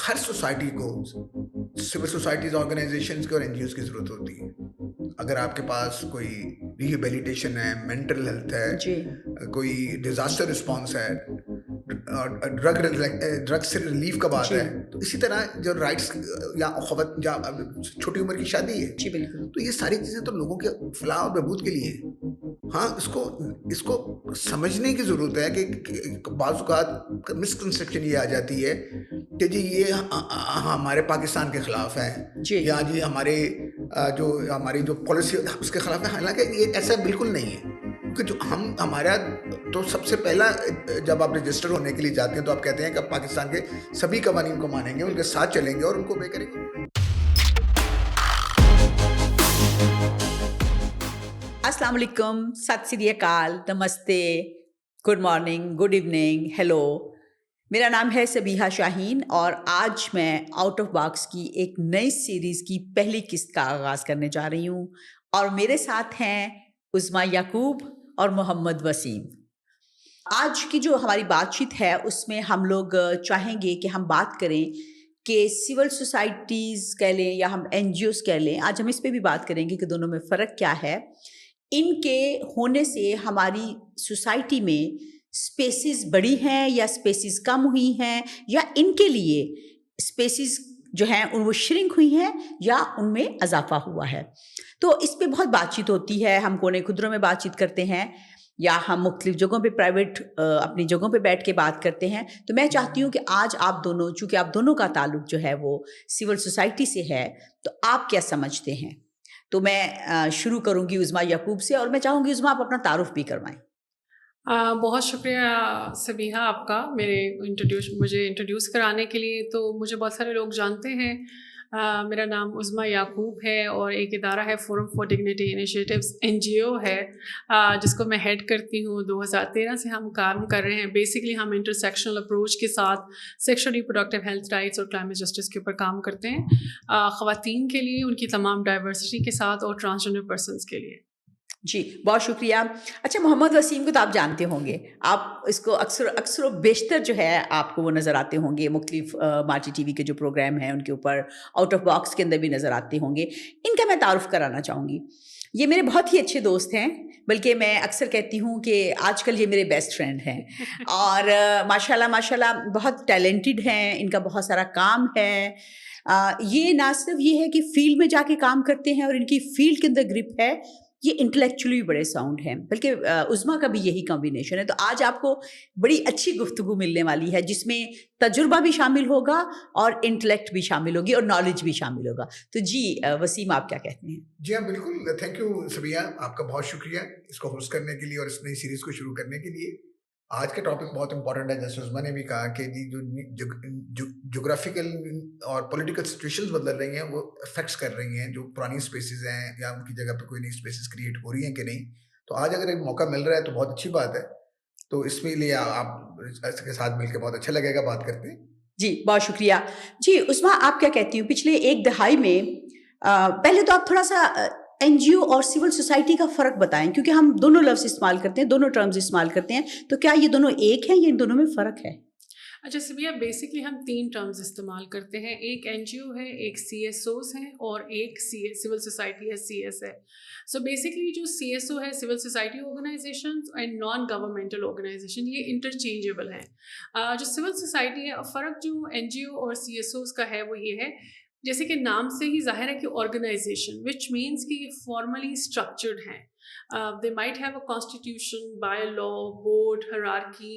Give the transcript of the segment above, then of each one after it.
ہر society کو civil societies organisations کی اور این جی اوز کی ضرورت ہوتی ہے. اگر آپ کے پاس کوئی ریہیبلیٹیشن ہے، مینٹل ہیلتھ جی ہے، کوئی ڈیزاسٹر رسپانس ہے، ڈرگ سے ریلیف کا بات جی ہے، تو اسی طرح جو رائٹس یا چھوٹی عمر کی شادی ہے، جی بالکل تو یہ ساری چیزیں تو لوگوں کے فلاح اور بہبود کے لیے ہیں. ہاں، اس کو سمجھنے کی ضرورت ہے کہ بعض اوقات مسکنسیپشن یہ آ جاتی ہے کہ جی یہ ہمارے پاکستان کے خلاف ہے، جی یا جی ہماری جو پالیسی اس کے خلاف ہے. حالانکہ یہ ایسا بالکل نہیں ہے، کیونکہ جو ہمارا تو سب سے پہلا جب آپ رجسٹر ہونے کے لیے جاتے ہیں تو آپ کہتے ہیں کہ آپ پاکستان کے سبھی قوانین کو مانیں گے، ان کے ساتھ چلیں گے اور ان کو obey کریں گے. السلام علیکم، ست سری اکال، نمستے، good morning, good evening, hello. میرا نام ہے سبیحہ شاہین اور آج میں آؤٹ آف باکس کی ایک نئی سیریز کی پہلی قسط کا آغاز کرنے جا رہی ہوں اور میرے ساتھ ہیں عظمیٰ یعقوب اور محمد وسیم. آج کی جو ہماری بات چیت ہے اس میں ہم لوگ چاہیں گے کہ ہم بات کریں کہ سول سوسائٹیز کہہ لیں یا ہم این جی اوز کہہ لیں. آج ہم اس پہ بھی بات کریں گے کہ دونوں میں فرق کیا ہے. ان کے ہونے سے ہماری سوسائٹی میں اسپیسیز بڑی ہیں یا اسپیسیز کم ہوئی ہیں، یا ان کے لیے اسپیسیز جو ہیں ان وہ شرنک ہوئی ہیں یا ان میں اضافہ ہوا ہے. تو اس پہ بہت بات چیت ہوتی ہے، ہم کونے خدروں میں بات چیت کرتے ہیں یا ہم مختلف جگہوں پہ پرائیویٹ اپنی جگہوں پہ بیٹھ کے بات کرتے ہیں. تو میں چاہتی ہوں کہ آج آپ دونوں، چونکہ آپ دونوں کا تعلق جو ہے وہ سول سوسائٹی سے ہے، تو آپ کیا سمجھتے ہیں. تو میں شروع کروں گی عظمیٰ یعقوب سے اور میں چاہوں گی عظمیٰ آپ اپنا تعارف بھی کروائیں. بہت شکریہ سبیحہ آپ کا مجھے انٹروڈیوس کرانے کے لیے. تو مجھے بہت سارے لوگ جانتے ہیں. میرا نام عظمیٰ یعقوب ہے اور ایک ادارہ ہے forum for dignity initiatives N G O ہے جس کو میں ہیڈ کرتی ہوں. 2013 سے ہم کام کر رہے ہیں. بیسکلی ہم انٹرسیکشنل اپروچ کے ساتھ سیکشول ریپروڈکٹیو ہیلتھ رائٹس اور کلائمیٹ جسٹس کے اوپر کام کرتے ہیں، خواتین کے لیے، ان کی تمام ڈائیورسٹی کے ساتھ اور ٹرانسجنڈر پرسنس کے لیے. جی بہت شکریہ. اچھا، محمد وسیم کو تو آپ جانتے ہوں گے، آپ اس کو اکثر و بیشتر جو ہے آپ کو وہ نظر آتے ہوں گے مختلف مارچی ٹی وی کے جو پروگرام ہیں ان کے اوپر، آؤٹ آف باکس کے اندر بھی نظر آتے ہوں گے. ان کا میں تعارف کرانا چاہوں گی. یہ میرے بہت ہی اچھے دوست ہیں، بلکہ میں اکثر کہتی ہوں کہ آج کل یہ میرے بیسٹ فرینڈ ہیں. اور ماشاء اللہ بہت ٹیلنٹڈ ہیں، ان کا بہت سارا کام ہے. یہ نہ صرف یہ ہے کہ فیلڈ میں جا کے کام کرتے ہیں اور ان کی فیلڈ کے اندر گرپ ہے، یہ انٹلیکچولی بھی بڑے ساؤنڈ ہیں، بلکہ عظمیٰ کا بھی یہی کمبینیشن ہے. تو آج آپ کو بڑی اچھی گفتگو ملنے والی ہے جس میں تجربہ بھی شامل ہوگا اور انٹلیکٹ بھی شامل ہوگی اور نالج بھی شامل ہوگا. تو جی وسیم، آپ کیا کہتے ہیں؟ جی ہاں، بالکل. تھینک یو سبیہ، آپ کا بہت شکریہ اس کو ہوسٹ کرنے کے لیے اور اس نئی سیریز کو شروع کرنے کے لیے. آج کا ٹاپک بہت امپورٹنٹ ہے، جیسے عظمیٰ نے بھی کہا کہ جی جو جغرافیکل اور پولیٹیکل سچویشنز بدل رہی ہیں وہ افیکٹس کر رہی ہیں جو پرانی اسپیسیز ہیں یا ان کی جگہ پہ کوئی نئی اسپیسیز کریٹ ہو رہی ہیں کہ نہیں. تو آج اگر ایک موقع مل رہا ہے تو بہت اچھی بات ہے. تو اس میں لیے آپ اس کے ساتھ مل کے بہت اچھا لگے گا بات کرتے ہیں. جی بہت شکریہ. جی عظمیٰ، آپ کیا کہتی ہوں، پچھلے ایک دہائی میں پہلے تو آپ تھوڑا سا این جی او اور سول سوسائٹی کا فرق بتائیں، کیونکہ ہم دونوں لفظ استعمال کرتے ہیں، دونوں ٹرمز استعمال کرتے ہیں. تو کیا یہ دونوں ایک ہیں یا ان دونوں میں فرق ہے؟ اچھا سبیہ، بیسکلی ہم 3 ٹرمز استعمال کرتے ہیں. ایک این جی او ہے، ایک سی ایس اوز ہیں اور ایک سول سوسائٹی ہے، سی ایس ہے. سو بیسکلی جو سی ایس او ہے، civil society organisation and non governmental organisation, یہ انٹرچینجیبل ہیں. جو سول سوسائٹی ہے، فرق جو این جی او اور سی ایس اوز کا ہے وہ یہ ہے، جیسے کہ نام سے ہی ظاہر ہے کہ آرگنائزیشن، وچ مینس کہ یہ فارملی اسٹرکچرڈ ہیں. They might have a constitution, bylaw, board, hierarchy,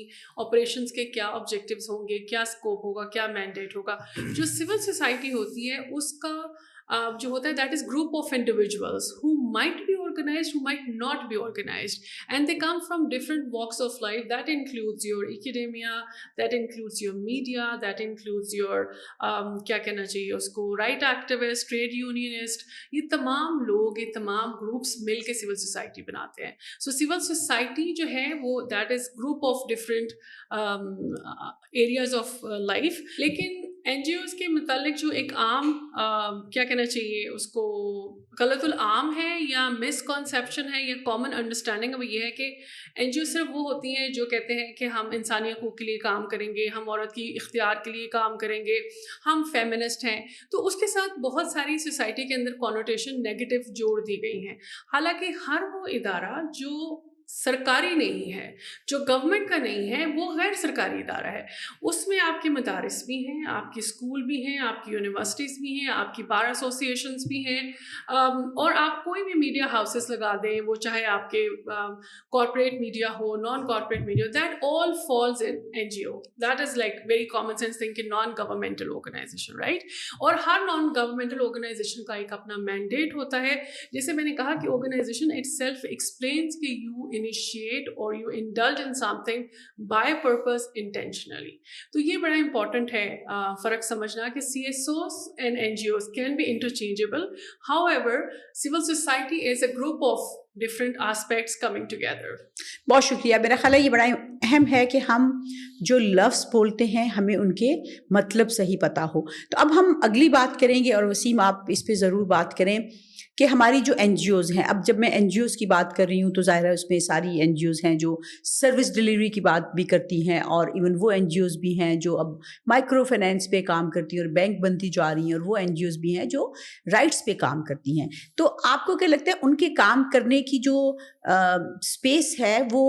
operations کے کیا objectives ہوں گے، کیا scope ہوگا، کیا mandate ہوگا. جو civil society ہوتی ہے اس کا جو ہوتا ہے that is group of individuals who might be organized, who might not be organized, and they come from different walks of life. That includes your academia, that includes your media, that includes your کیا کہنا چاہیے اس کو، right activist, trade unionist. یہ تمام لوگ، یہ تمام groups مل کے سول سوسائٹی بناتے ہیں. سو سول سوسائٹی جو ہے وہ that is group of different areas of life. لیکن این جی اوز کے متعلق جو ایک عام کیا کہنا چاہیے اس کو غلط العام ہے یا مس کنسیپشن ہے یا کامن انڈرسٹینڈنگ ہے، وہ یہ ہے کہ این جی او صرف وہ ہوتی ہیں جو کہتے ہیں کہ ہم انسانی حقوق کے لیے کام کریں گے، ہم عورت کی اختیار کے لیے کام کریں گے، ہم فیمنسٹ ہیں. تو اس کے ساتھ بہت ساری سوسائٹی کے اندر کونوٹیشن نیگیٹو جوڑ دی گئی ہیں. حالانکہ ہر وہ ادارہ جو سرکاری نہیں ہے، جو گورنمنٹ کا نہیں ہے، وہ غیر سرکاری ادارہ ہے. اس میں آپ کے مدارس بھی ہیں، آپ کے اسکول بھی ہیں، آپ کی یونیورسٹیز بھی ہیں، آپ کی بار ایسوسیشنز بھی ہیں، اور آپ کوئی بھی میڈیا ہاؤسز لگا دیں، وہ چاہے آپ کے کارپوریٹ میڈیا ہو، non corporate media, that all falls in N G O. That is like very common sense thing کہ نان گورنمنٹل آرگنائزیشن، رائٹ. اور ہر نان گورنمنٹل آرگنائزیشن کا ایک اپنا مینڈیٹ ہوتا ہے. جیسے میں نے کہا کہ آرگنائزیشن اٹ سیلف ایکسپلینس کہ you initiate or you indulge in something by purpose intentionally. تو یہ بڑا امپورٹنٹ ہے فرق سمجھنا کہ C S Os and N G Os can be interchangeable. however civil society is a group of different aspects coming together. بہت شکریہ. میرا خیال ہے یہ بڑا اہم ہے کہ ہم جو لفظ بولتے ہیں ہمیں ان کے مطلب صحیح پتہ ہو. تو اب ہم اگلی بات کریں گے، اور وسیم آپ اس پہ ضرور بات کریں کہ ہماری جو این جی اوز ہیں. اب جب میں این جی اوز کی بات کر رہی ہوں تو ظاہر ہے اس میں ساری این جی اوز ہیں جو سروس ڈلیوری کی بات بھی کرتی ہیں، اور ایون وہ این جی اوز بھی ہیں جو اب مائکرو فائنینس پہ کام کرتی ہیں اور بینک بنتی جا رہی ہیں، اور وہ این جی اوز بھی ہیں جو رائٹس پہ کام کرتی ہیں. تو آپ کو کیا لگتا ہے ان کے کام کرنے کی جو اسپیس ہے وہ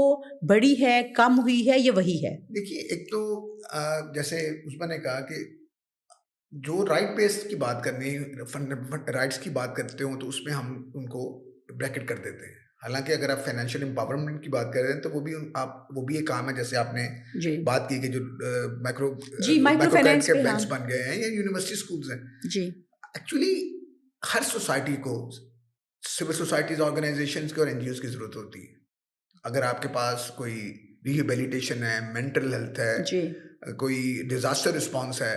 بڑی ہے، کم ہوئی ہے یا وہی ہے؟ دیکھیے، ایک تو جیسے عثمان نے کہا کہ جو رائٹ بیس کی بات کرنی رائٹس کی بات کرتے ہوں تو اس میں ہم ان کو بریکٹ کر دیتے ہیں. حالانکہ اگر آپ فائنینشیل امپاورمنٹ کی بات کر رہے ہیں تو وہ بھی ایک کام ہے. جیسے آپ نے بات کی کہ جو مائکرو کرائٹ کے بینکس بن گئے ہیں یا یونیورسٹی اسکولز ہیں. جی ایکچولی ہر سوسائٹی کو سول سوسائٹیز، آرگنائزیشنز کی اور این جی اوز کی ضرورت ہوتی ہے. اگر آپ کے پاس کوئی ریہیبلیٹیشن ہے، مینٹل ہیلتھ ہے، کوئی ڈیزاسٹر رسپانس ہے،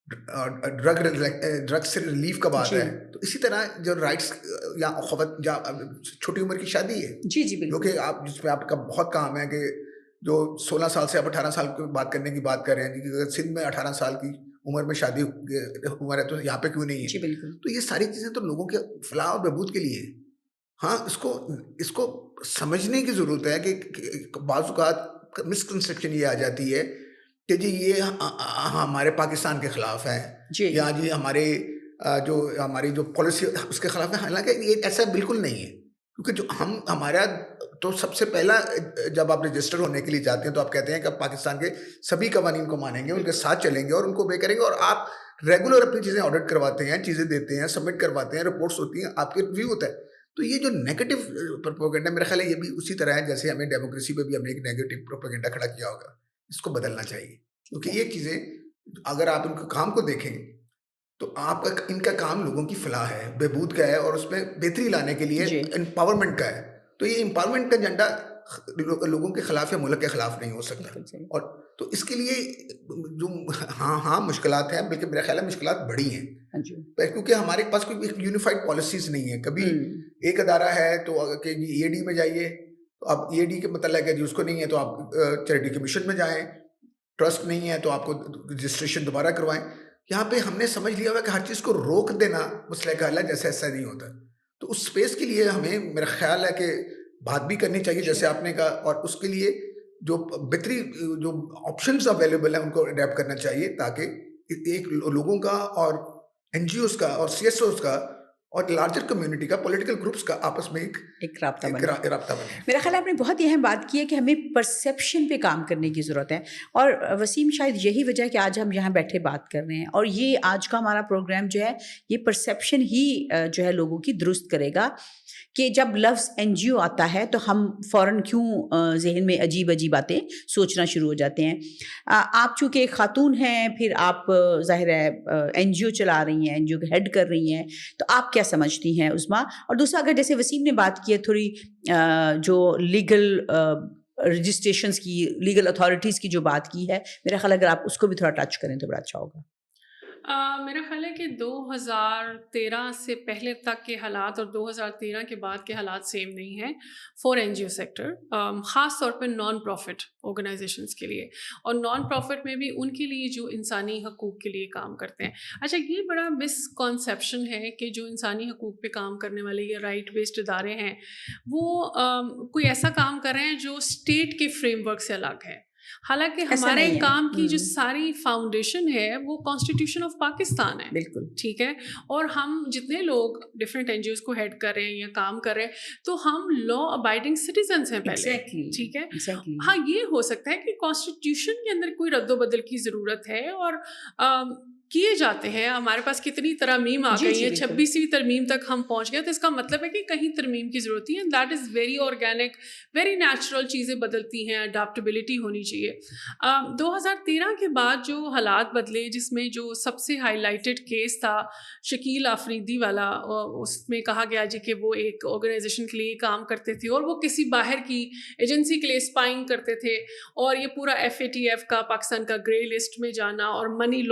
ڈرگ سے ریلیف کا بات ہے، تو اسی طرح جو رائٹس یا چھوٹی عمر کی شادی ہے جو کہ آپ جس میں آپ کا بہت کام ہے کہ جو 16 سال سے آپ 18 سال کی بات کرنے کی بات کر رہے ہیں، اگر سندھ میں 18 سال کی عمر میں شادی عمر ہے تو یہاں پہ کیوں نہیں ہے؟ تو یہ ساری چیزیں تو لوگوں کے فلاح اور بہبود کے لیے. ہاں، اس کو سمجھنے کی ضرورت ہے کہ بعض اوقات مسکنسیپشن یہ آ جاتی ہے کہ جی یہ ہمارے پاکستان کے خلاف ہے، یا جی ہماری جو پالیسی اس کے خلاف ہے. حالانکہ یہ ایسا بالکل نہیں ہے، کیونکہ ہمارا تو سب سے پہلا جب آپ رجسٹر ہونے کے لیے جاتے ہیں تو آپ کہتے ہیں کہ آپ پاکستان کے سبھی قوانین کو مانیں گے، ان کے ساتھ چلیں گے اور ان کو obey کریں گے. اور آپ ریگولر اپنی چیزیں آڈٹ کرواتے ہیں، چیزیں دیتے ہیں، سبمٹ کرواتے ہیں، رپورٹس ہوتی ہیں، آپ کے ریویو ہوتا ہے. تو یہ جو نیگیٹو پروپیگنڈا میرا خیال ہے یہ بھی اسی طرح ہے جیسے ہمیں ڈیموکریسی پہ بھی ہم نے ایک نیگیٹو پروپیگنڈا کھڑا کیا ہوگا. اس کو بدلنا چاہیے، کیونکہ یہ چیزیں اگر آپ ان کے کام کو دیکھیں تو ان کا کام لوگوں کی فلاح ہے، بہبود کا ہے، اور اس میں بہتری لانے کے لیے امپاورمنٹ کا ہے. تو یہ امپاورمنٹ کا ایجنڈا لوگوں کے خلاف یا ملک کے خلاف نہیں ہو سکتا. اور تو اس کے لیے جو ہاں مشکلات ہیں، بلکہ میرا خیال ہے مشکلات بڑی ہیں، کیونکہ ہمارے پاس کوئی یونیفائڈ پالیسیز نہیں ہے. کبھی ایک ادارہ ہے تو کہ ای اے ڈی میں جائیے تو آپ ای اے ڈی کے متعلق ہے جی اس کو نہیں ہے تو آپ چیریٹی کمیشن میں جائیں، ٹرسٹ نہیں ہے تو آپ کو رجسٹریشن دوبارہ کروائیں. یہاں پہ ہم نے سمجھ لیا ہوا کہ ہر چیز کو روک دینا مسئلہ کا حل ہے، جیسے ایسا نہیں ہوتا. تو اس اسپیس کے لیے ہمیں میرا خیال ہے کہ بات بھی کرنی چاہیے جیسے آپ نے کہا، اور اس کے لیے جو بہتری جو آپشنز اویلیبل ہیں ان کو اڈیپٹ کرنا چاہیے تاکہ ایک لوگوں کا اور این جی اوز کا اور سی ایس اوز کا اور لارجر کمیونٹی کا، پولیٹیکل گروپس کا آپس میں ایک رابطہ بنے. میرا خیال ہے آپ نے بہت اہم بات کی ہے کہ ہمیں پرسیپشن پہ کام کرنے کی ضرورت ہے. اور وسیم شاید یہی وجہ ہے کہ آج ہم یہاں بیٹھے بات کر رہے ہیں، اور یہ آج کا ہمارا پروگرام جو ہے یہ پرسیپشن ہی جو ہے لوگوں کی درست کرے گا کہ جب لفظ این جی او آتا ہے تو ہم فوراً کیوں ذہن میں عجیب عجیب باتیں سوچنا شروع ہو جاتے ہیں. آپ چونکہ ایک خاتون ہیں، پھر آپ ظاہر ہے این جی او چلا رہی ہیں، این جی او کے ہیڈ کر رہی ہیں، تو آپ کیا سمجھتی ہیں عظمیٰ؟ اور دوسرا، اگر جیسے وسیم نے بات کی ہے تھوڑی جو لیگل رجسٹریشنس کی، لیگل اتھارٹیز کی جو بات کی ہے، میرا خیال اگر آپ اس کو بھی تھوڑا ٹچ کریں تو بڑا اچھا ہوگا. میرا خیال ہے کہ 2013 سے پہلے تک کے حالات اور 2013 کے بعد کے حالات سیم نہیں ہیں for N G O sector, خاص طور پہ نان پروفٹ آرگنائزیشنس کے لیے، اور نان پروفٹ میں بھی ان کے لیے جو انسانی حقوق کے لیے کام کرتے ہیں. اچھا، یہ بڑا مسکنسیپشن ہے کہ جو انسانی حقوق پہ کام کرنے والے یا رائٹ بیسڈ ادارے ہیں وہ کوئی ایسا کام کر رہے ہیں جو اسٹیٹ کے فریم ورک سے الگ ہے. حالانکہ ہمارے کام کی جو ساری فاؤنڈیشن ہے وہ کانسٹیٹیوشن آف پاکستان ہے. بالکل ٹھیک ہے، اور ہم جتنے لوگ ڈفرینٹ این جی اوز کو ہیڈ کر رہے ہیں یا کام کر رہے ہیں تو ہم لا ابائڈنگ سٹیزنس ہیں پہلے. ٹھیک ہے، ہاں یہ ہو سکتا ہے کہ کانسٹیٹیوشن کے اندر کوئی رد و بدل کی ضرورت ہے اور کیے جاتے ہیں. ہمارے پاس کتنی ترمیم آ گئی ہیں، 26ویں ترمیم تک ہم پہنچ گئے، تو اس کا مطلب ہے کہ کہیں ترمیم کی ضرورت ہے. That is very organic, very natural. چیزیں بدلتی ہیں، اڈاپٹیبلٹی ہونی چاہیے. 2013 کے بعد جو حالات بدلے، جس میں جو سب سے ہائی لائٹڈ کیس تھا شکیل آفریدی والا، اس میں کہا گیا جی کہ وہ ایک آرگنائزیشن کے لیے کام کرتے تھے اور وہ کسی باہر کی ایجنسی کے لیے اسپائنگ کرتے تھے، اور یہ پورا FATF کا پاکستان کا گرے لسٹ میں جانا، اور منی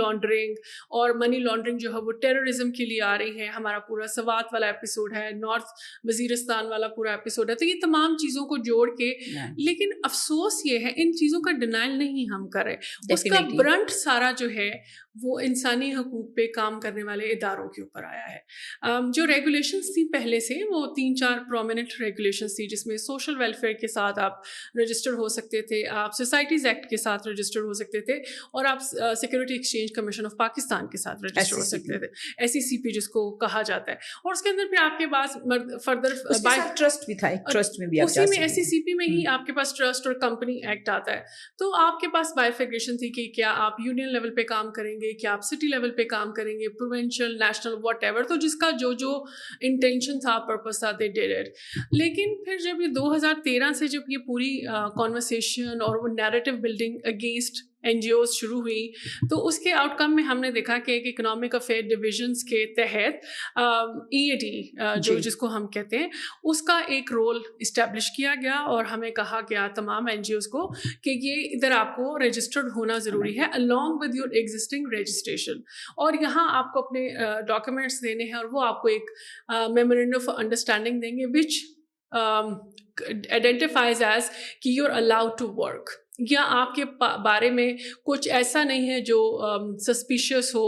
لانڈرنگ جو ہے وہ ٹیررزم کے لیے آ رہی ہے. ہمارا پورا سوات والا ایپیسوڈ ہے، نارتھ وزیرستان والا پورا ایپیسوڈ ہے. تو یہ تمام چیزوں کو جوڑ کے، لیکن افسوس یہ ہے ان چیزوں کا ڈینائل نہیں ہم کر رہے. اس کا برنٹ سارا جو ہے وہ انسانی حقوق پہ کام کرنے والے اداروں کے اوپر آیا ہے. جو ریگولیشنس تھیں پہلے سے، وہ 3-4 پرومیننٹ ریگولیشنس تھی، جس میں سوشل ویلفیئر کے ساتھ آپ رجسٹر ہو سکتے تھے، آپ سوسائٹیز ایکٹ کے ساتھ رجسٹر ہو سکتے تھے، اور آپ security exchange commission of Pakistan کے ساتھ رجسٹر ہو سکتے تھے، SECP جس کو کہا جاتا ہے. اور اس کے اندر پھر آپ کے پاس فردر ٹرسٹ بھی تھا، ٹرسٹ میں بھی اسی میں SECP میں ہی آپ کے پاس ٹرسٹ اور کمپنی ایکٹ آتا ہے. تو آپ کے پاس بائیفیکیشن تھی کہ کیا آپ یونین لیول پہ کام کریں گے، کیا آپ سٹی لیول پہ کام کریں گے، پروونشل، نیشنل، واٹ ایور. تو جس کا جو انٹینشن تھا، پرپس تھا، دے ڈیڈ اٹ. لیکن پھر جب یہ 2013 سے جب یہ پوری کانورسیشن اور وہ نیریٹو بلڈنگ اگینسٹ NGOs شروع ہوئی، تو اس کے آؤٹ کم میں ہم نے دیکھا کہ ایک اکنامک افیئر ڈویژنس کے تحت EAD جس کو ہم کہتے ہیں، اس کا ایک رول اسٹیبلش کیا گیا، اور ہمیں کہا گیا تمام NGOs کو کہ یہ ادھر آپ کو رجسٹرڈ ہونا ضروری ہے along with your existing registration، اور یہاں آپ کو اپنے ڈاکیومنٹس دینے ہیں، اور وہ آپ کو ایک میمورینڈم آف انڈرسٹینڈنگ دیں گے which identifies as کہ you're allowed to work، یا آپ کے بارے میں کچھ ایسا نہیں ہے جو سسپیشیس ہو،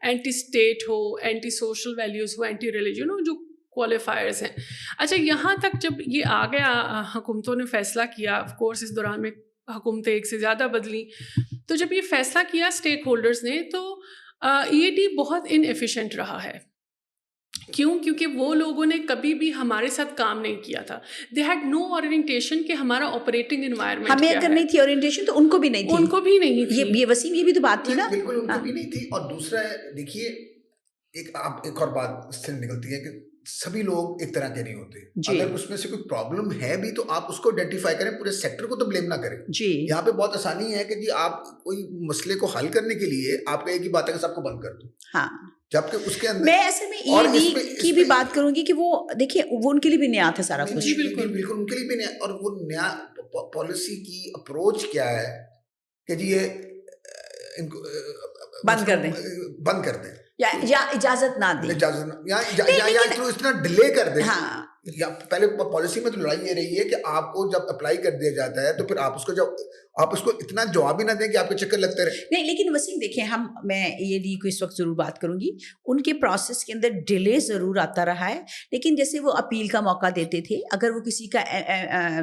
اینٹی اسٹیٹ ہو، اینٹی سوشل ویلیوز ہو، اینٹی ریلیجن ہو، جو کوالیفائرز ہیں. اچھا، یہاں تک جب یہ آ گیا، حکومتوں نے فیصلہ کیا، آف کورس اس دوران میں حکومتیں ایک سے زیادہ بدلی، تو جب یہ فیصلہ کیا اسٹیک ہولڈرز نے، تو EAD بہت انیفیشینٹ رہا ہے. کیونکہ وہ لوگوں نے کبھی بھی ہمارے ساتھ کام نہیں کیا تھا. دے ہیڈ نو اورینٹیشن کہ ہمارا آپریٹنگ انوائرمنٹ ہمیں اگر نہیں تھی اورینٹیشن تو ان کو بھی نہیں تھی. ان کو بھی نہیں تھی. یہ وسیم، یہ بھی تو بات تھی نا. بالکل ان کو بھی نہیں تھی. اور دوسرا دیکھیے، ایک اور بات اس سے نکلتی ہے کہ سبھی لوگ ایک طرح کے نہیں ہوتے. اگر اس میں سے کوئی پرابلم ہے بھی تو آپ اس کو آئیڈینٹیفائی کریں، پورے سیکٹر کو تو بلیم نہ کریں. یہاں پہ بہت آسانی ہے کہ جی آپ کوئی مسئلے کو حل کرنے کے لیے آپ کا ایک ہی بات ہے کہ سب کو بند کر دو. ہاں، جبکہ اس کے اندر میں ایسے میں EAD کی بھی بات کروں گی کہ وہ دیکھیے وہ ان کے لیے بھی نیا تھا سارا کچھ. بالکل ان کے لیے بھی نیا. اور وہ نیا پالیسی کی اپروچ کیا ہے کہ جی یہ ان کو بند کر دیں یا اجازت نہ دیں، یا اتنا ڈیلے کر دیں. یا پہلے پالیسی میں تو لڑائی یہ رہی ہے کہ آپ کو جب اپلائی کر دیا جاتا ہے تو پھر آپ اس کو اتنا جواب ہی نہ دیں کہ آپ کے چکر لگتے رہے. نہیں، لیکن وسیم دیکھیں، میں EAD کو اس وقت ضرور بات کروں گی. ان کے پروسیس کے اندر ڈیلے ضرور آتا رہا ہے، لیکن جیسے وہ اپیل کا موقع دیتے تھے، اگر وہ کسی کا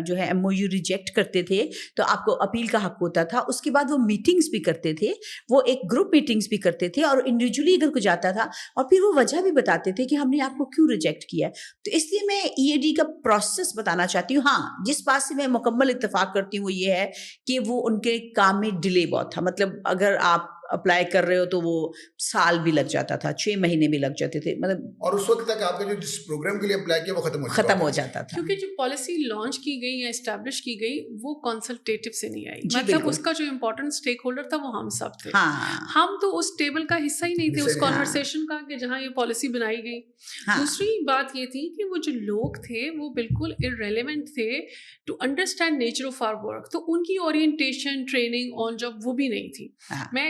جو ہے MOU ریجیکٹ کرتے تھے تو آپ کو اپیل کا حق ہوتا تھا. اس کے بعد وہ میٹنگز بھی کرتے تھے، وہ ایک گروپ میٹنگز بھی کرتے تھے، اور انڈیویجولی اگر کوئی جاتا تھا اور پھر وہ وجہ بھی بتاتے تھے کہ ہم نے آپ کو کیوں ریجیکٹ کیا. تو اس لیے میں EAD کا پروسیس بتانا چاہتی ہوں. ہاں، جس بات سے میں مکمل اتفاق کرتی ہوں وہ یہ ہے کہ وہ ان کے کام میں ڈیلے بہت تھا. مطلب اگر آپ اپلائی کر رہے ہو تو وہ سال بھی لگ جاتا تھا، 6 مہینے بھی لگ جاتے تھے، مطلب اور اس وقت تک آپ نے جو جس پروگرام کے لیے اپلائی کیا وہ ختم ہو جاتا تھا. کیونکہ جو پالیسی لانچ کی گئی یا اسٹیبلش کی گئی وہ کنسلٹیٹو سے نہیں آئی. مطلب اس کا جو امپورٹنٹ اسٹیک ہولڈر تھا وہ ہم سب تھے. ہم تو اس ٹیبل کا حصہ ہی نہیں تھے، اس کانورسیشن کا، کہ جہاں یہ پالیسی بنائی گئی. دوسری بات یہ تھی کہ وہ جو لوگ تھے وہ بالکل ارریلیونٹ تھے to understand nature of our work. تو ان کی اورینٹیشن، ٹریننگ آن جاب وہ بھی نہیں تھی. میں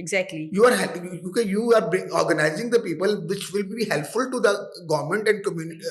Exactly. You are organizing the people which will be helpful to the government and community,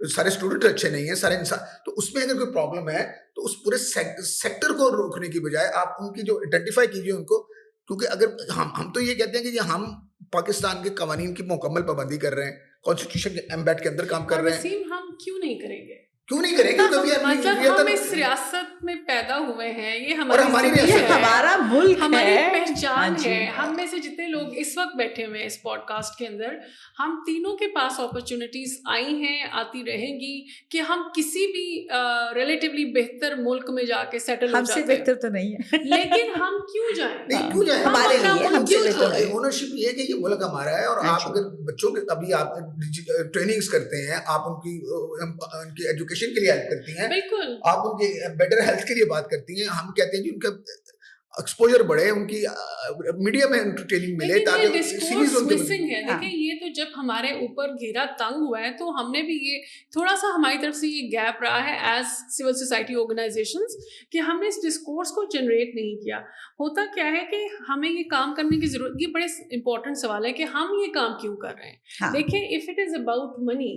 سارے اسٹوڈنٹ اچھے نہیں ہیں, سارے انسان, تو اس میں اگر کوئی پرابلم ہے تو اس پورے سیکٹر کو روکنے کی بجائے آپ ان کی جو آئیڈینٹیفائی کیجیے ان کو, کیونکہ اگر ہم تو یہ کہتے ہیں کہ ہم پاکستان کے قوانین کی مکمل پابندی کر رہے ہیں, کانسٹیٹیوشن کے ایمبیڈ کے اندر کام کر رہے ہیں, ہم کیوں نہیں کریں گے, کیوں نہیں کریں گے؟ مطلب ہم اس ریاست میں پیدا ہوئے ہیں, یہ ہماری ریاست, ہمارا ملک, ہماری پہچان ہے. ہم میں سے جتنے لوگ اس وقت بیٹھے ہوئے ہیں اس پوڈ کاسٹ کے اندر, ہم تینوں کے پاس اپرچونٹیز آئی ہیں, آتی رہیں گی کہ ہم کسی بھی ریلیٹیولی بہتر ملک میں جا کے سیٹل ہو جاتے ہیں. ہم سے بہتر تو نہیں ہے, لیکن ہم کیوں جائیں؟ نہیں کیوں جائیں, ہمارے لیے ہم سے بہتر ہے. اونرشپ یہ ہے کہ یہ ملک ہمارا ہے, اور آپ اگر بچوں کے ابھی آپ ٹریننگز کرتے ہیں, آپ ان کی ایجوکیشن کے لیے ہیلپ کرتی ہیں, بالکل آپ ان کی بیٹر ہیلتھ کے لیے بات کرتی ہیں, ہم کہتے ہیں کہ ان کا ایکسپوجر بڑھے, ان کی میڈیا میں انٹرٹیننگ ملے, تاکہ سیریز ان کے مسنگ ہے. دیکھیں یہ تو جب ہمارے اوپر گھیرا تنگ ہوا ہے تو ہم نے بھی یہ تھوڑا سا ہماری طرف سے یہ گیپ رہا ہے ایز سول سوسائٹی آرگنائزیشنز کہ ہم نے اس ڈسکورس کو جنریٹ نہیں کیا. ہوتا کیا ہے کہ ہمیں یہ کام کرنے کی ضرورت, یہ بڑے امپورٹنٹ سوال ہے کہ ہم یہ کام کیوں کر رہے ہیں. دیکھیں if it is about money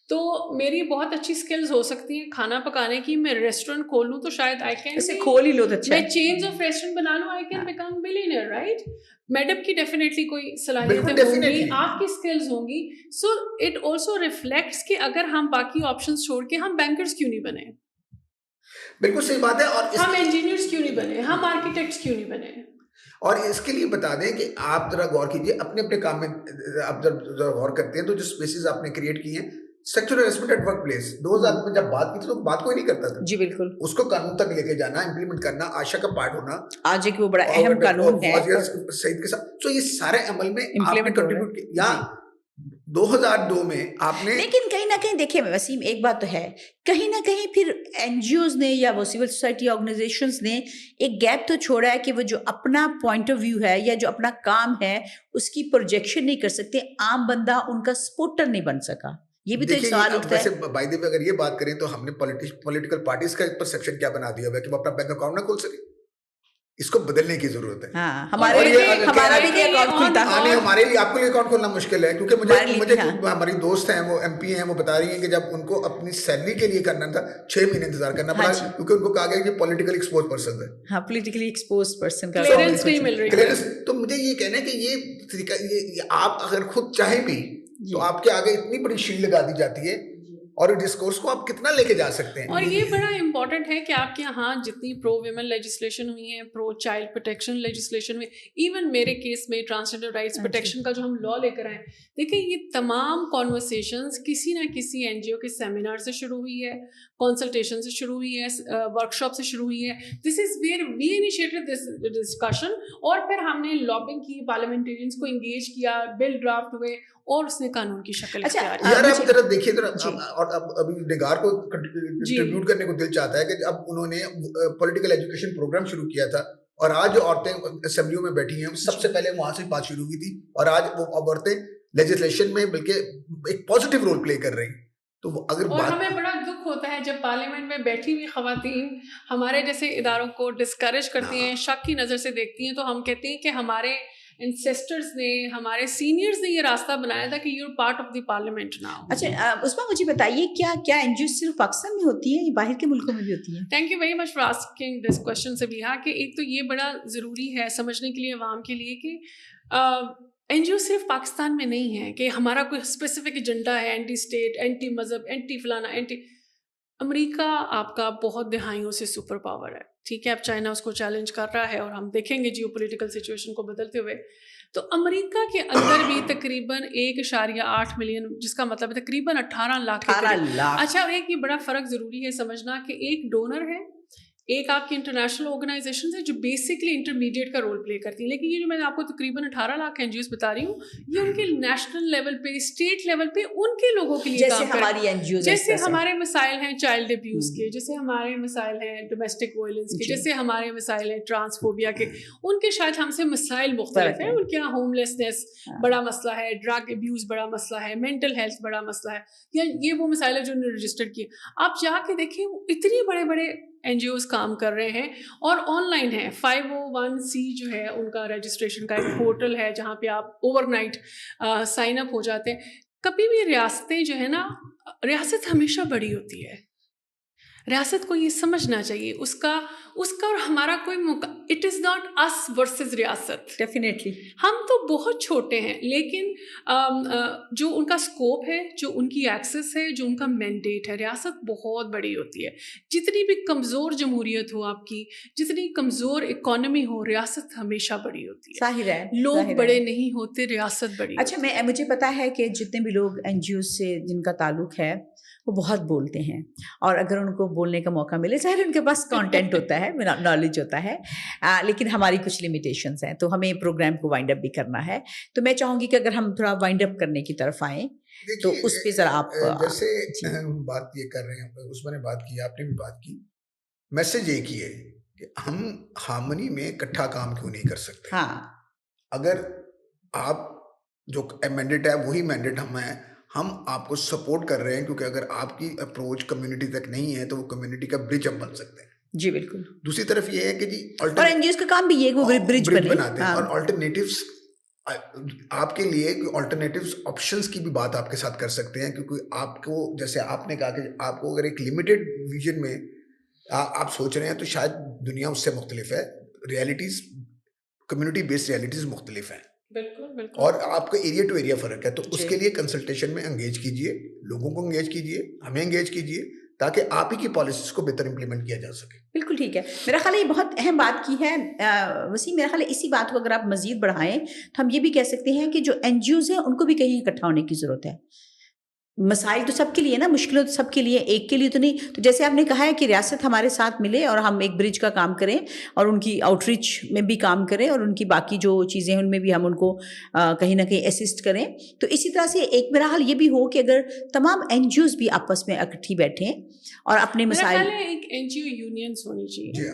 تو میری بہت اچھی سکلز ہو سکتی ہیں کھانا پکانے کی, میں ریسٹورینٹ کھول لوں تو شاید آئی کین کھول ہی لو تو اچھا, میں چینز آف ریسٹورینٹ بنا لوں, I can become billionaire, right. Madam کی ڈیفینیٹلی کوئی صلاحیتیں ہوں گی, آپ کی سکلز ہوں گی. سو اٹ آلسو ریفلیکٹس کہ اگر ہم باقی آپشنز چھوڑ کے ہم بینکرز کیوں نہیں بنے, بالکل صحیح بات ہے, اور ہم انجینئرز کیوں نہیں بنے, ہم آرکیٹیکٹس کیوں نہیں بنے. اور اس کے لیے بتا دیں کہ آپ ذرا غور کیجیے اپنے اپنے کام میں, آپ ذرا غور کرتے ہیں تو جو اسپیسیز آپ نے کریٹ کی ہیں, سیکچورل ہراسمنٹ ایٹ ورک پلیس 2000 میں جب بات کی تھی تو بات کوئی نہیں کرتا تھا. جی بالکل, اس کو قانون تک لے کے جانا, امپلیمنٹ کرنا, آشا کا پارٹ ہونا, آج ایک وہ بڑا اہم قانون ہے سعید کے ساتھ. تو یہ سارے عمل میں آپ نے کنٹریبیوٹ کیا, یا 2002 میں آپ نے. لیکن کہیں نہ کہیں دیکھیں وسیم, ایک بات تو ہے, کہیں نہ کہیں پھر این جی اوز نے یا وہ سول سوسائٹی آرگنائزیشنز نے ایک گیپ تو چھوڑا ہے کہ وہ جو اپنا پوائنٹ آف ویو ہے یا جو اپنا کام ہے اس کی پروجیکشن نہیں کر سکتے, عام بندہ ان کا سپورٹر نہیں بن سکا. یہ بھی تو ایک سوال اٹھتا ہے. ویسے بائی دی وے اگر یہ بات کریں تو ہم نے پولیٹیکل پارٹیز کا پرسیپشن کیا بنا دیا ہوا ہے کہ وہ اپنا بینک اکاؤنٹ نہ کھول سکے. اس کو بدلنے کی ضرورت ہے. ہمارے لیے اکاؤنٹ کھلتا ہے, ہمارے لیے آپ کے لیے اکاؤنٹ کھولنا مشکل ہے, کیونکہ مجھے ہماری دوست ہیں وہ ایم پی ہیں, وہ بتا رہی ہیں کہ جب ان کو اپنی سیلری کے لیے کرنا تھا 6 مہینے انتظار کرنا پڑا, کیونکہ ان کو کہا گیا کہ پولیٹیکلی ایکسپوز پرسن ہے. ہاں, پولیٹیکلی ایکسپوز پرسن کا کلیئرنس نہیں مل رہی. تو مجھے یہ کہنا ہے کہ یہ طریقہ, آپ اگر خود چاہیں بھی تو آپ کے آگے اتنی بڑی شیلڈ لگا دی جاتی ہے, اور ڈسکورس کو آپ کتنا لے کے جا سکتے ہیں. اور یہ بڑا امپورٹنٹ ہے کہ آپ کے یہاں جتنی پرو ویمن لیجسلیشن ہوئی ہیں, پرو چائلڈ پروٹیکشن لیجسلیشن ہوئی, ایون میرے کیس میں ٹرانسجنڈر رائٹس پروٹیکشن کا جو ہم لا لے کر آئے, دیکھیں یہ تمام کانورسیشنز کسی نہ کسی این جی او کے سیمینار سے شروع ہوئی ہے, کنسلٹیشن سے شروع ہوئی ہے, ورک شاپ سے شروع ہوئی ہے. This is where we initiated this discussion, اور پھر ہم نے لابنگ کی, پارلیمنٹیرینس کو انگیج کیا, بل ڈرافٹ ہوئے, اور اس نے قانون کی شکل اختیار کی. یار آپ ذرا دیکھیے ذرا, اور اب ابھی نگار کو کنٹریبیوٹ کرنے کو دل چاہتا ہے کہ اب انہوں نے پولیٹیکل ایجوکیشن پروگرام شروع کیا تھا, اور آج جو عورتیں اسمبلیوں میں بیٹھی ہیں سب سے پہلے وہاں سے بات شروع ہوئی تھی, اور آج وہ عورتیں لیجسلیشن میں بلکہ ایک پازیٹیو رول پلے کر رہی ہیں. تو اگر اور ہمیں بڑا دکھ ہوتا ہے جب پارلیمنٹ میں بیٹھی ہوئی خواتین ہمارے جیسے اداروں کو ڈسکریج کرتی ہیں, شک کی نظر سے دیکھتی ہیں, تو ہم کہتے ہیں کہ ہمارے انسیسٹرز نے, ہمارے سینئرز نے یہ راستہ بنایا تھا کہ you are part of the parliament now. اچھا عثمان, مجھے بتائیے کیا این جی او صرف پاکستان میں ہوتی ہے یا باہر کے ملکوں میں بھی ہوتی ہیں؟ Thank you very much for asking this question Sabiha, کہ ایک تو یہ بڑا ضروری ہے سمجھنے کے لیے عوام کے لیے کہ این جی او صرف پاکستان میں نہیں ہے کہ ہمارا کوئی اسپیسیفک ایجنڈا ہے, اینٹی اسٹیٹ, اینٹی مذہب, اینٹی فلانا, اینٹی. امریکہ آپ کا بہت دہائیوں سے سپر پاور ہے, ٹھیک ہے, اب چائنا اس کو چیلنج کر رہا ہے, اور ہم دیکھیں گے جیو پولیٹیکل سچویشن کو بدلتے ہوئے. تو امریکہ کے اندر بھی تقریباً 1.8 ملین, جس کا مطلب ہے تقریباً 18 لاکھ. اچھا, اور ایک یہ بڑا فرق ضروری ہے سمجھنا کہ ایک ڈونر ہے, ایک آپ کی انٹرنیشنل آرگنائزیشنز ہیں جو بیسکلی انٹرمیڈیٹ کا رول پلے کرتی ہیں. لیکن یہ جو میں آپ کو تقریباً 18 لاکھ این جی اوز بتا رہی ہوں, یہ ان کے نیشنل لیول پہ, اسٹیٹ لیول پہ ان کے لوگوں کے لیے کام کرتے ہیں. جیسے ہمارے مسائل ہیں چائلڈ ابیوز کے, جیسے ہمارے مسائل ہیں ڈومیسٹک وائلنس کے, جیسے ہمارے مسائل ہیں ٹرانسفوبیا کے, ان کے شاید ہم سے مسائل مختلف ہیں. ان کے یہاں ہوم لیسنس بڑا مسئلہ ہے, ڈرگ ابیوز بڑا مسئلہ ہے, مینٹل ہیلتھ بڑا مسئلہ ہے, یا یہ وہ مسائل ہے جو انہوں نے رجسٹر کیے. آپ جا کے دیکھیں وہ اتنے بڑے بڑے این جی اوز کام کر رہے ہیں, اور آن لائن ہے. 501c جو ہے ان کا رجسٹریشن کا ایک پورٹل ہے جہاں پہ آپ اوور نائٹ سائن اپ ہو جاتے ہیں. کبھی بھی ریاستیں جو ہے نا, ریاست ہمیشہ بڑی ہوتی ہے. ریاست کو یہ سمجھنا چاہیے اس کا اور ہمارا کوئی it is not us versus ریاست. ڈیفینیٹلی ہم تو بہت چھوٹے ہیں, لیکن جو ان کا اسکوپ ہے, جو ان کی ایکسس ہے, جو ان کا مینڈیٹ ہے, ریاست بہت بڑی ہوتی ہے. جتنی بھی کمزور جمہوریت ہو آپ کی, جتنی کمزور اکانومی ہو, ریاست ہمیشہ بڑی ہوتی ہے. ظاہر ہے لوگ بڑے نہیں ہوتے, ریاست بڑی. اچھا, مجھے پتا ہے کہ جتنے بھی لوگ این جی او سے جن کا تعلق ہے وہ بہت بولتے ہیں, اور اگر ان کو بولنے کا موقع ملے, ظاہر ان کے پاس کانٹینٹ ہوتا ہے, نالج ہوتا ہے, لیکن ہماری کچھ لمیٹیشنز ہیں, تو ہمیں پروگرام کو وائنڈ اپ بھی کرنا ہے. تو میں چاہوں گی کہ اگر ہم تھوڑا وائنڈ اپ کرنے کی طرف آئیں تو اس پہ ذرا آپ جیسے بات یہ کر رہے ہیں, اس میں نے بات کی, آپ نے بھی بات کی, میسج ایک ہی ہے کہ ہم ہارمنی میں اکٹھا کام کیوں نہیں کر سکتے. ہاں, اگر آپ جو مینڈیٹ ہے وہی مینڈیٹ ہم آپ کو سپورٹ کر رہے ہیں, کیونکہ اگر آپ کی اپروچ کمیونٹی تک نہیں ہے تو وہ کمیونٹی کا برج ہم بن سکتے ہیں. جی بالکل. دوسری طرف یہ ہے کہ جی اور این جی اوز کا کام بھی یہ کہ وہ برج بناتے ہیں, اور آلٹرنیٹیوز آپ کے لیے آلٹرنیٹیوز آپشنس کی بھی بات آپ کے ساتھ کر سکتے ہیں, کیونکہ آپ کو جیسے آپ نے کہا کہ آپ کو اگر ایک لمیٹیڈ ویژن میں آپ سوچ رہے ہیں تو شاید دنیا اس سے مختلف ہے, ریئلٹیز کمیونٹی بیسڈ ریئلٹیز مختلف ہیں. بالکل, اور آپ کا ایریا ٹو ایریا فرق ہے, تو اس کے لیے کنسلٹیشن میں انگیج کیجئے, لوگوں کو انگیج کیجئے, ہمیں انگیج کیجئے, تاکہ آپ ہی کی پالیسیز کو بہتر امپلیمنٹ کیا جا سکے. بالکل ٹھیک ہے. میرا خیال ہے یہ بہت اہم بات کی ہے وسیم. میرا خیال ہے اسی بات کو اگر آپ مزید بڑھائیں تو ہم یہ بھی کہہ سکتے ہیں کہ جو این جی اوز ہیں ان کو بھی کہیں اکٹھا ہونے کی ضرورت ہے. مسائل تو سب کے لیے نا, مشکلیں تو سب کے لیے, ایک کے لیے تو نہیں. تو جیسے آپ نے کہا ہے کہ ریاست ہمارے ساتھ ملے اور ہم ایک برج کا کام کریں, اور ان کی آؤٹ ریچ میں بھی کام کریں, اور ان کی باقی جو چیزیں ہیں ان میں بھی ہم ان کو کہیں نہ کہیں اسسٹ کریں. تو اسی طرح سے ایک میرا حال یہ بھی ہو کہ اگر تمام این جی اوز بھی آپس میں اکٹھی بیٹھیں اور اپنے مسائل, ایک این جی او یونینس ہونی چاہیے, جی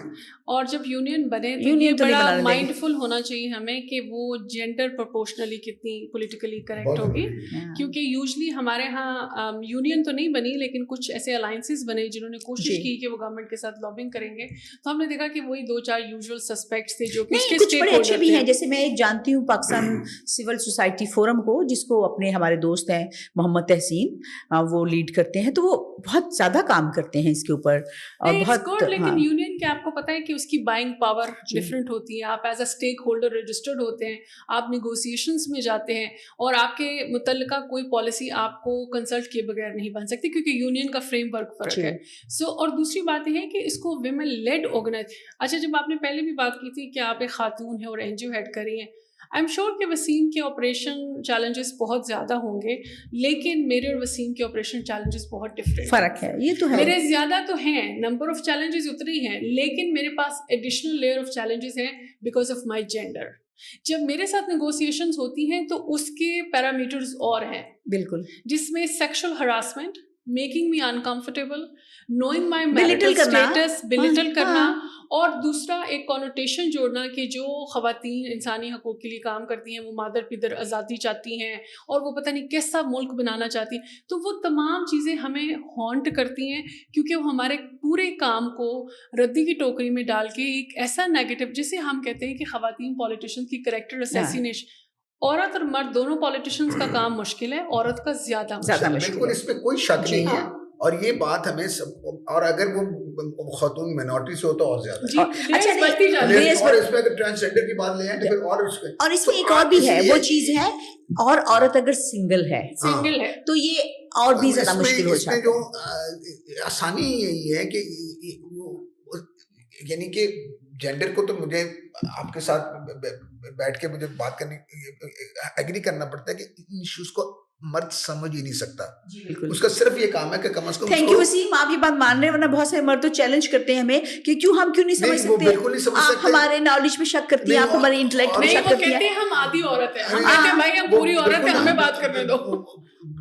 اور جب یونین بنے تو یہ بڑا مائنڈ فل ہونا چاہیے ہمیں کہ وہ جینڈر پروپورشنلی کتنی پولیٹیکلی کریکٹ ہوگی. کیونکہ یوزلی ہمارے ہاں یونین تو نہیں بنی, لیکن کچھ ایسے الائنسز بنے جنہوں نے کوشش کی کہ وہ گورنمنٹ کے ساتھ لابنگ کریں گے, تو ہم نے دیکھا کہ وہی 2-4 یوزول سسپیکٹس تھے جو کچھ بڑے اچھے بھی ہیں. جیسے میں ایک جانتی ہوں پاکستان سول سوسائٹی فورم کو, جس کو اپنے ہمارے دوست ہیں محمد تحسین, وہ لیڈ کرتے ہیں, تو وہ بہت زیادہ کام کرتے ہیں اس کے اوپر, اور بہت. لیکن یونین کے آپ کو پتہ ہے کہ اس کی بائنگ پاور ڈفرینٹ ہوتی ہے. آپ as a stake holder registered ہوتے ہیں, آپ نیگوسیشنس میں جاتے ہیں, اور آپ کے متعلقہ کوئی پالیسی آپ کو کنسلٹ کیے بغیر نہیں بن سکتی, کیونکہ یونین کا فریم ورک فرق ہے. اور دوسری بات یہ ہے کہ اس کو ویمن لیڈ آرگنائز. اچھا, جب آپ نے پہلے بھی بات کی تھی کہ آپ ایک خاتون ہیں اور این جی او ہیڈ کر رہی ہیں, آئی ایم شیور کہ وسیم کے آپریشن چیلنجز بہت زیادہ ہوں گے, لیکن میرے اور وسیم کے آپریشن چیلنجز بہت ڈفرینٹ فرق ہے. یہ تو ہے, میرے زیادہ تو ہیں, نمبر آف چیلنجز اتنے ہی ہیں, لیکن میرے پاس ایڈیشنل لیئر آف چیلنجز ہیں بیکاز آف مائی جینڈر. جب میرے ساتھ نیگوسیشنز ہوتی ہیں تو اس کے پیرامیٹرز اور ہیں, بالکل, جس میں sexual harassment, making me uncomfortable, knowing my marital status, belittle کرنا, اور دوسرا ایک کونوٹیشن جوڑنا کہ جو خواتین انسانی حقوق کے لیے کام کرتی ہیں وہ مادر پدر آزادی چاہتی ہیں اور وہ پتہ نہیں کیسا ملک بنانا چاہتی ہیں. تو وہ تمام چیزیں ہمیں ہانٹ کرتی ہیں, کیونکہ وہ ہمارے پورے کام کو ردی کی ٹوکری میں ڈال کے ایک ایسا نیگیٹو, جسے ہم کہتے ہیں کہ خواتین پولیٹیشین کی کریکٹر اسیسینیشن. عورت اور مرد دونوں پولیٹیشینز کا کام مشکل ہے, عورت کا زیادہ مشکل. بالکل, اس میں کوئی شک نہیں ہے, اور یہ بات ہمیں سب, اور اگر وہ خاتون مائنورٹی سے ہو تو اور زیادہ. اور اس میں اگر ٹرانسجنڈر کی بات لے آئیں تو پھر اور اس میں ایک اور بھی ہے, وہ چیز ہے, اور عورت اگر سنگل ہے تو یہ اور بھی زیادہ مشکل ہو جاتا ہے. جو آسانی یہی ہے کہ یعنی کہ جینڈر کو تو مجھے آپ کے ساتھ بیٹھ کے مجھے بات کرنے ایگری کرنا پڑتا ہے کہ ان ایشوز کو مرد سمجھ ہی نہیں سکتا. اس کا صرف یہ کام ہے کہ کم از کم. تھینک یو وسیم, آپ یہ بات مان رہے ہیں, ورنہ بہت سارے مرد تو چیلنج کرتے ہیں ہمیں کہ ہم کیوں نہیں سمجھ سکتے, بالکل نہیں سمجھ سکتے, آپ ہمارے نالج میں شک کرتی ہیں, آپ ہمارے انٹلیکٹ میں شک کرتی ہیں. ہم آدھی عورت ہیں, ہم کہتے ہیں بھائی ہم پوری عورت ہیں, ہمیں بات کرنے دو.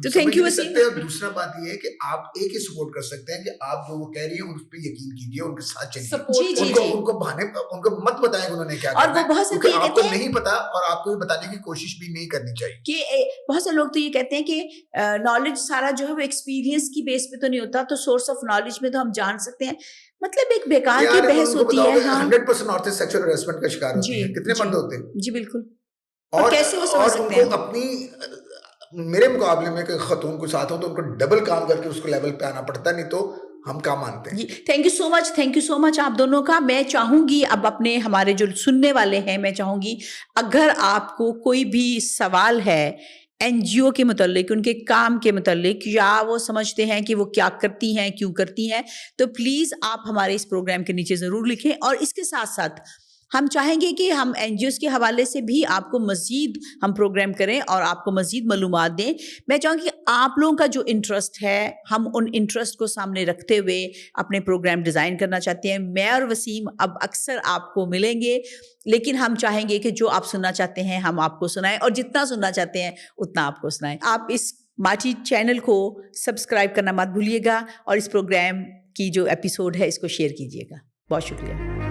تو تھینک یو وسیم. دوسرا بات یہ ہے کہ آپ ایک ہی سپورٹ کر سکتے ہیں کہ آپ جو وہ کہہ رہی ہیں اس پہ یقین کیجیے, ان کے ساتھ چلیے, ان کو بہانے, ان کو مت بتائیں انہوں نے کیا کرنا ہے, کیونکہ آپ کو نہیں پتا اور آپ کو بتانے کی کوشش بھی نہیں کرنی چاہیے. کہ بہت سے لوگ تو یہ کہتے ہیں کہ نالج سارا جو ہے وہ ایکسپیرینس کی بیس پہ تو نہیں ہوتا, تو سورس آف نالج میں تو ہم جان سکتے ہیں. مطلب ایک بیکار کی بحث ہوتی ہے. 100% عورتیں سیکشل ہراسمنٹ کا شکار ہوتی ہیں, کتنے مرد ہوتے ہیں. جی بالکل, اور کیسے وہ سمجھ سکتے ہیں اپنی میرے مقابلے میں کہ خاتون کو ساتھ ہوں تو ان کو ڈبل کام کر کے اس کو لیول پہ آنا پڑتا ہے, نہیں تو ہم کام مانتے ہیں. جی تھینک یو سو مچ آپ دونوں کا. میں چاہوں گی اب اپنے ہمارے جو سننے والے ہیں, میں چاہوں گی اگر آپ کو کوئی بھی سوال ہے این جی او کے متعلق, ان کے کام کے متعلق, یا وہ سمجھتے ہیں کہ وہ کیا کرتی ہیں, کیوں کرتی ہیں, تو پلیز آپ ہمارے اس پروگرام کے نیچے ضرور لکھیں. اور اس کے ساتھ ساتھ ہم چاہیں گے کہ ہم این جی اوز کے حوالے سے بھی آپ کو مزید ہم پروگرام کریں اور آپ کو مزید معلومات دیں. میں چاہوں گی آپ لوگوں کا جو انٹرسٹ ہے, ہم ان انٹرسٹ کو سامنے رکھتے ہوئے اپنے پروگرام ڈیزائن کرنا چاہتے ہیں. میں اور وسیم اب اکثر آپ کو ملیں گے, لیکن ہم چاہیں گے کہ جو آپ سننا چاہتے ہیں ہم آپ کو سنائیں, اور جتنا سننا چاہتے ہیں اتنا آپ کو سنائیں. آپ اس ماٹی چینل کو سبسکرائب کرنا مت بھولیے گا, اور اس پروگرام کی جو ایپیسوڈ ہے اس کو شیئر کیجیے گا. بہت شکریہ.